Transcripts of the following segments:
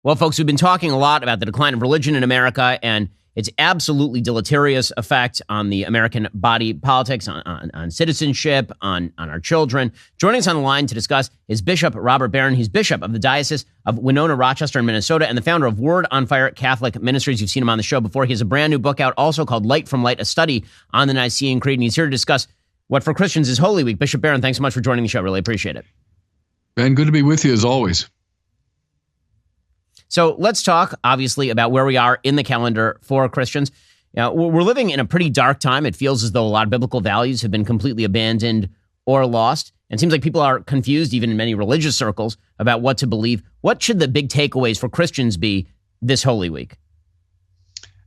Well, folks, we've been talking a lot about the decline of religion in America and its absolutely deleterious effect on the American body politics, on citizenship, on our children. Joining us on the line to discuss is Bishop Robert Barron. He's Bishop of the Diocese of Winona-Rochester in Minnesota and the founder of Word on Fire Catholic Ministries. You've seen him on the show before. He has a brand new book out also called Light from Light, a study on the Nicene Creed. And he's here to discuss what for Christians is Holy Week. Bishop Barron, thanks so much for joining the show. Really appreciate it. Ben, good to be with you as always. So let's talk, obviously, about where we are in the calendar for Christians. We're living in a pretty dark time. It feels as though a lot of biblical values have been completely abandoned or lost. And it seems like people are confused, even in many religious circles, about what to believe. What should the big takeaways for Christians be this Holy Week?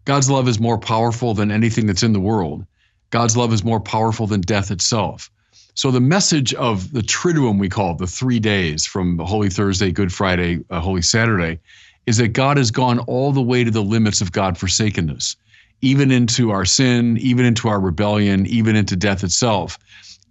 God's love is more powerful than anything that's in the world. God's love is more powerful than death itself. So the message of the Triduum, we call it, the 3 days from Holy Thursday, Good Friday, Holy Saturday, is that God has gone all the way to the limits of God-forsakenness, even into our sin, even into our rebellion, even into death itself.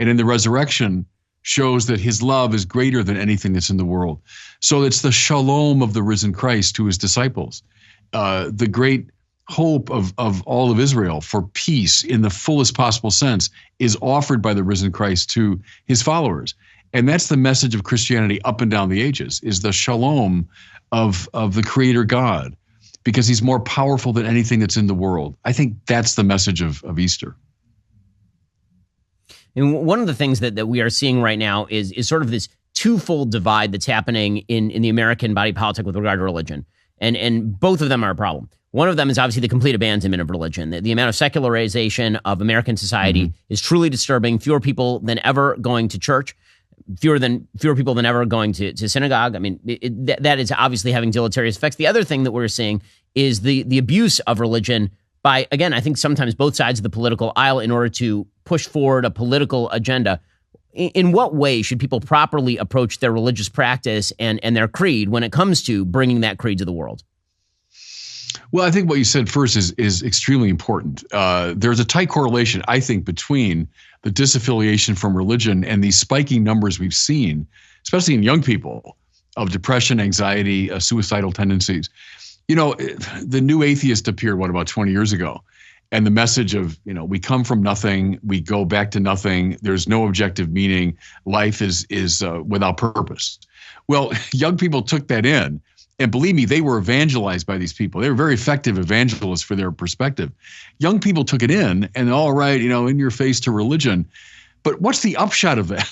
And in the resurrection shows that his love is greater than anything that's in the world. So it's the shalom of the risen Christ to his disciples, the great hope of all of Israel for peace in the fullest possible sense is offered by the risen Christ to his followers. And that's the message of Christianity up and down the ages, is the shalom of the Creator God, because he's more powerful than anything that's in the world. I think that's the message of Easter. And one of the things that we are seeing right now is sort of this twofold divide that's happening in the American body politic with regard to religion. And both of them are a problem. One of them is obviously the complete abandonment of religion. The amount of secularization of American society is truly disturbing. Fewer people than ever going to church. Fewer people than ever going to synagogue. I mean, that is obviously having deleterious effects. The other thing that we're seeing is the abuse of religion by, again, I think sometimes both sides of the political aisle in order to push forward a political agenda. In what way should people properly approach their religious practice and their creed when it comes to bringing that creed to the world? Well, I think what you said first is extremely important. There's a tight correlation, I think, between the disaffiliation from religion and these spiking numbers we've seen, especially in young people, of depression, anxiety, suicidal tendencies. You know, the new atheist appeared, about 20 years ago? And the message of, we come from nothing, we go back to nothing, there's no objective meaning, life is without purpose. Well, young people took that in. And believe me, they were evangelized by these people. They were very effective evangelists for their perspective. Young people took it in and all right, in your face to religion. But what's the upshot of that?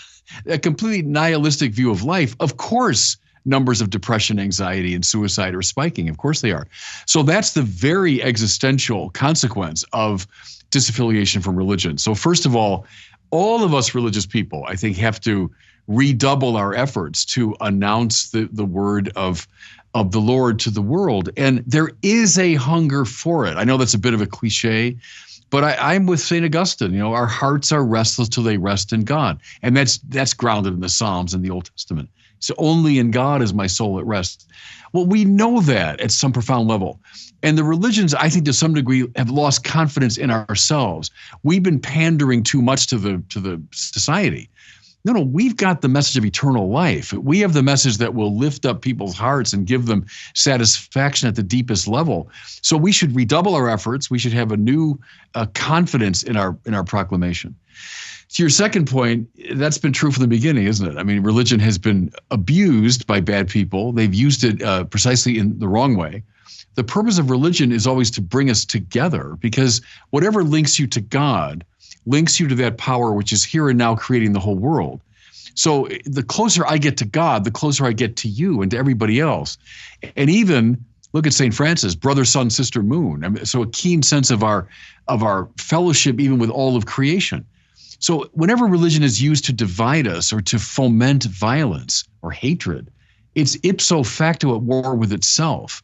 A completely nihilistic view of life. Of course, numbers of depression, anxiety, and suicide are spiking. Of course they are. So that's the very existential consequence of disaffiliation from religion. So first of all of us religious people, I think, have to redouble our efforts to announce the word of the Lord to the world. And there is a hunger for it. I know that's a bit of a cliche, but I'm with St. Augustine. Our hearts are restless till they rest in God. And that's grounded in the Psalms and the Old Testament. So only in God is my soul at rest. Well, we know that at some profound level. And the religions, I think, to some degree, have lost confidence in ourselves. We've been pandering too much to the society. No, we've got the message of eternal life. We have the message that will lift up people's hearts and give them satisfaction at the deepest level. So we should redouble our efforts. We should have a new confidence in our proclamation. To your second point, that's been true from the beginning, isn't it? I mean, religion has been abused by bad people. They've used it precisely in the wrong way. The purpose of religion is always to bring us together, because whatever links you to God links you to that power which is here and now creating the whole world. So the closer I get to God, the closer I get to you and to everybody else. And even look at St. Francis, brother, sun, sister, moon. I mean, so a keen sense of our fellowship even with all of creation. So whenever religion is used to divide us or to foment violence or hatred, it's ipso facto at war with itself.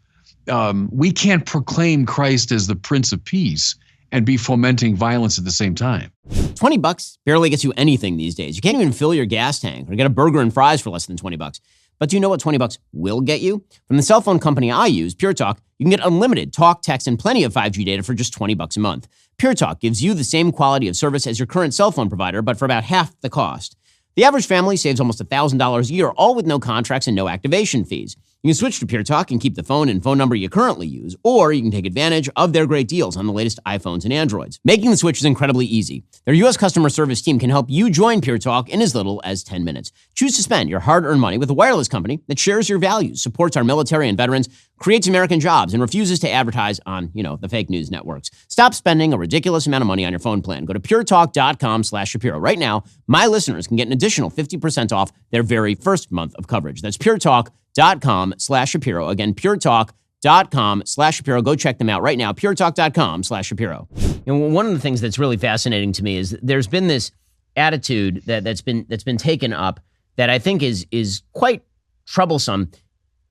We can't proclaim Christ as the Prince of Peace and be fomenting violence at the same time. $20 barely gets you anything these days. You can't even fill your gas tank or get a burger and fries for less than $20. But do you know what $20 will get you? From the cell phone company I use, Pure Talk, you can get unlimited talk, text, and plenty of 5G data for just $20 a month. Pure Talk gives you the same quality of service as your current cell phone provider, but for about half the cost. The average family saves almost $1,000 a year, all with no contracts and no activation fees. You can switch to Pure Talk and keep the phone and phone number you currently use, or you can take advantage of their great deals on the latest iPhones and Androids. Making the switch is incredibly easy. Their U.S. customer service team can help you join Pure Talk in as little as 10 minutes. Choose to spend your hard-earned money with a wireless company that shares your values, supports our military and veterans, creates American jobs, and refuses to advertise on, the fake news networks. Stop spending a ridiculous amount of money on your phone plan. Go to puretalk.com/Shapiro. Right now, my listeners can get an additional 50% off their very first month of coverage. That's puretalk.com/Shapiro. Again, puretalk.com/Shapiro. Go check them out right now. puretalk.com/Shapiro. One of the things that's really fascinating to me is there's been this attitude that's been taken up that I think is quite troublesome,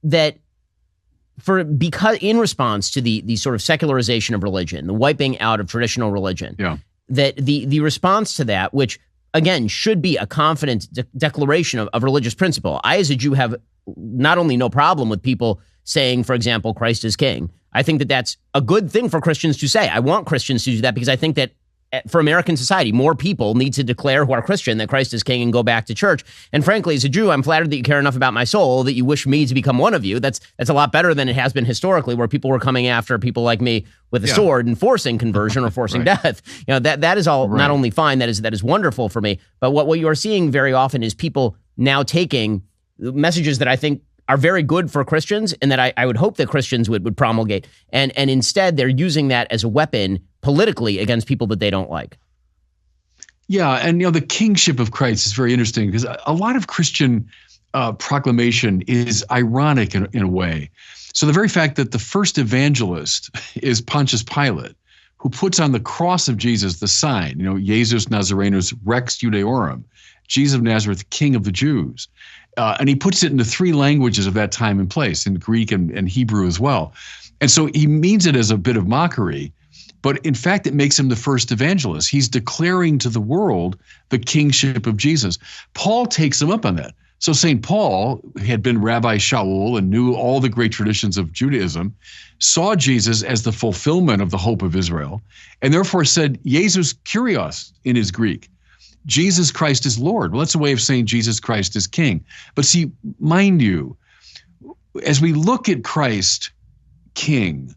that because in response to the sort of secularization of religion, the wiping out of traditional religion, that the response to that, which again should be a confident declaration of religious principle. I, as a Jew, have not only no problem with people saying, for example, Christ is king. I think that that's a good thing for Christians to say. I want Christians to do that because I think that for American society, more people need to declare, who are Christian, that Christ is king and go back to church. And frankly, as a Jew, I'm flattered that you care enough about my soul that you wish me to become one of you. That's a lot better than it has been historically, where people were coming after people like me with a sword and forcing conversion or forcing death. That is all not only fine, that is wonderful for me. But what you are seeing very often is people now taking messages that I think are very good for Christians and that I would hope that Christians would promulgate. And instead, they're using that as a weapon politically against people that they don't like. Yeah, and the kingship of Christ is very interesting because a lot of Christian proclamation is ironic in a way. So the very fact that the first evangelist is Pontius Pilate, who puts on the cross of Jesus the sign, Jesus Nazarenus Rex Judaeorum, Jesus of Nazareth, King of the Jews. And he puts it into three languages of that time and place, in Greek and Hebrew as well. And so he means it as a bit of mockery, but in fact, it makes him the first evangelist. He's declaring to the world the kingship of Jesus. Paul takes him up on that. So St. Paul had been Rabbi Shaul and knew all the great traditions of Judaism, saw Jesus as the fulfillment of the hope of Israel, and therefore said, Jesus Kyrios in his Greek. Jesus Christ is Lord. Well, that's a way of saying Jesus Christ is King. But see, mind you, as we look at Christ, King,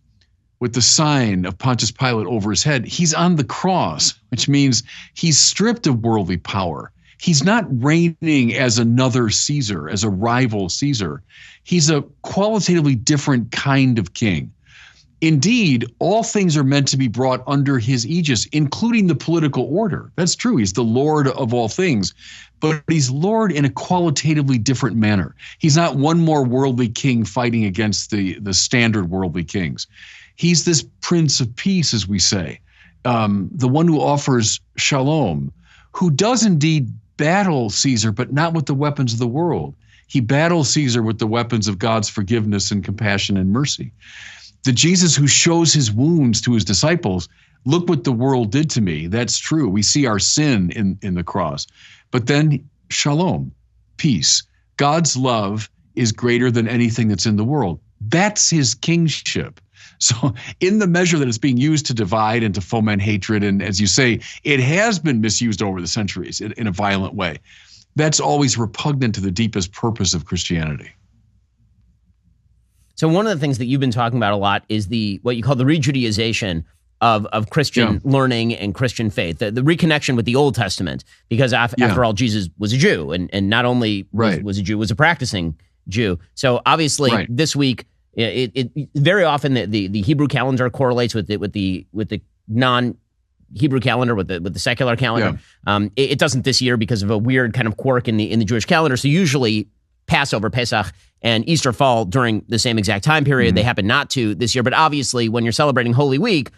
with the sign of Pontius Pilate over his head, he's on the cross, which means he's stripped of worldly power. He's not reigning as another Caesar, as a rival Caesar. He's a qualitatively different kind of king. Indeed, all things are meant to be brought under his aegis, including the political order. That's true. He's the Lord of all things, but he's Lord in a qualitatively different manner. He's not one more worldly king fighting against the standard worldly kings. He's this Prince of Peace, as we say, the one who offers shalom, who does indeed battle Caesar, but not with the weapons of the world. He battles Caesar with the weapons of God's forgiveness and compassion and mercy. The Jesus who shows his wounds to his disciples, look what the world did to me. That's true. We see our sin in the cross. But then shalom, peace. God's love is greater than anything that's in the world. That's his kingship. So in the measure that it's being used to divide and to foment hatred, and as you say, it has been misused over the centuries in a violent way, that's always repugnant to the deepest purpose of Christianity. So one of the things that you've been talking about a lot is what you call the re-Judaization of Christian learning and Christian faith, the reconnection with the Old Testament, because after all, Jesus was a Jew, and not only was a Jew, was a practicing Jew. So obviously this week, it very often the Hebrew calendar correlates with the non-Hebrew calendar, with the secular calendar. It doesn't this year because of a weird kind of quirk in the Jewish calendar. So usually Passover, Pesach, and Easter fall during the same exact time period. They happen not to this year, but obviously when you're celebrating Holy Week,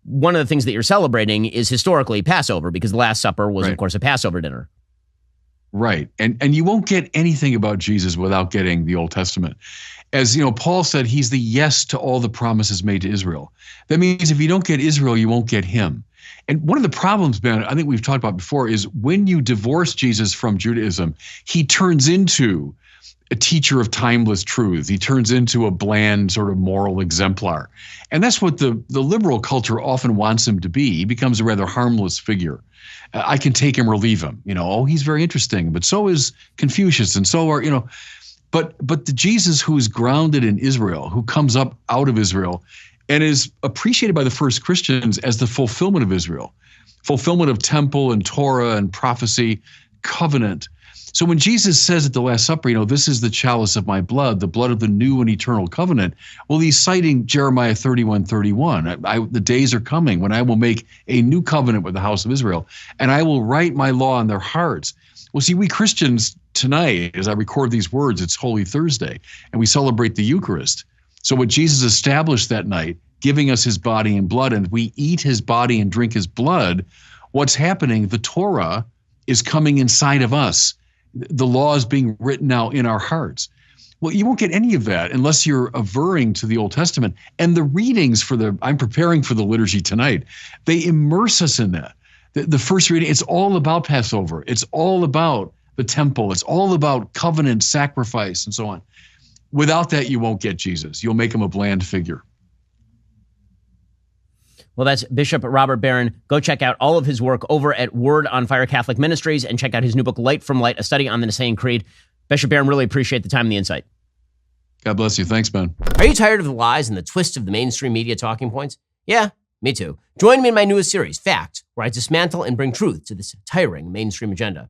one of the things that you're celebrating is historically Passover, because the Last Supper was, of course, a Passover dinner. Right. And you won't get anything about Jesus without getting the Old Testament. As Paul said, he's the yes to all the promises made to Israel. That means if you don't get Israel, you won't get him. And one of the problems, Ben, I think we've talked about before, is when you divorce Jesus from Judaism, he turns into a teacher of timeless truth. He turns into a bland sort of moral exemplar. And that's what the liberal culture often wants him to be. He becomes a rather harmless figure. I can take him or leave him. He's very interesting, but so is Confucius, and so are, But the Jesus who is grounded in Israel, who comes up out of Israel and is appreciated by the first Christians as the fulfillment of Israel, fulfillment of temple and Torah and prophecy, covenant. So when Jesus says at the Last Supper, this is the chalice of my blood, the blood of the new and eternal covenant, well, he's citing Jeremiah 31:31. The days are coming when I will make a new covenant with the house of Israel, and I will write my law on their hearts. Well, see, we Christians tonight, as I record these words, it's Holy Thursday, and we celebrate the Eucharist. So what Jesus established that night, giving us his body and blood, and we eat his body and drink his blood, what's happening? The Torah is coming inside of us. The law is being written now in our hearts. Well, you won't get any of that unless you're averring to the Old Testament. And the readings I'm preparing for the liturgy tonight, they immerse us in that. The first reading, it's all about Passover. It's all about the temple. It's all about covenant, sacrifice, and so on. Without that, you won't get Jesus. You'll make him a bland figure. Well, that's Bishop Robert Barron. Go check out all of his work over at Word on Fire Catholic Ministries and check out his new book, Light from Light, a study on the Nicene Creed. Bishop Barron, really appreciate the time and the insight. God bless you. Thanks, Ben. Are you tired of the lies and the twists of the mainstream media talking points? Yeah, me too. Join me in my newest series, Fact, where I dismantle and bring truth to this tiring mainstream agenda.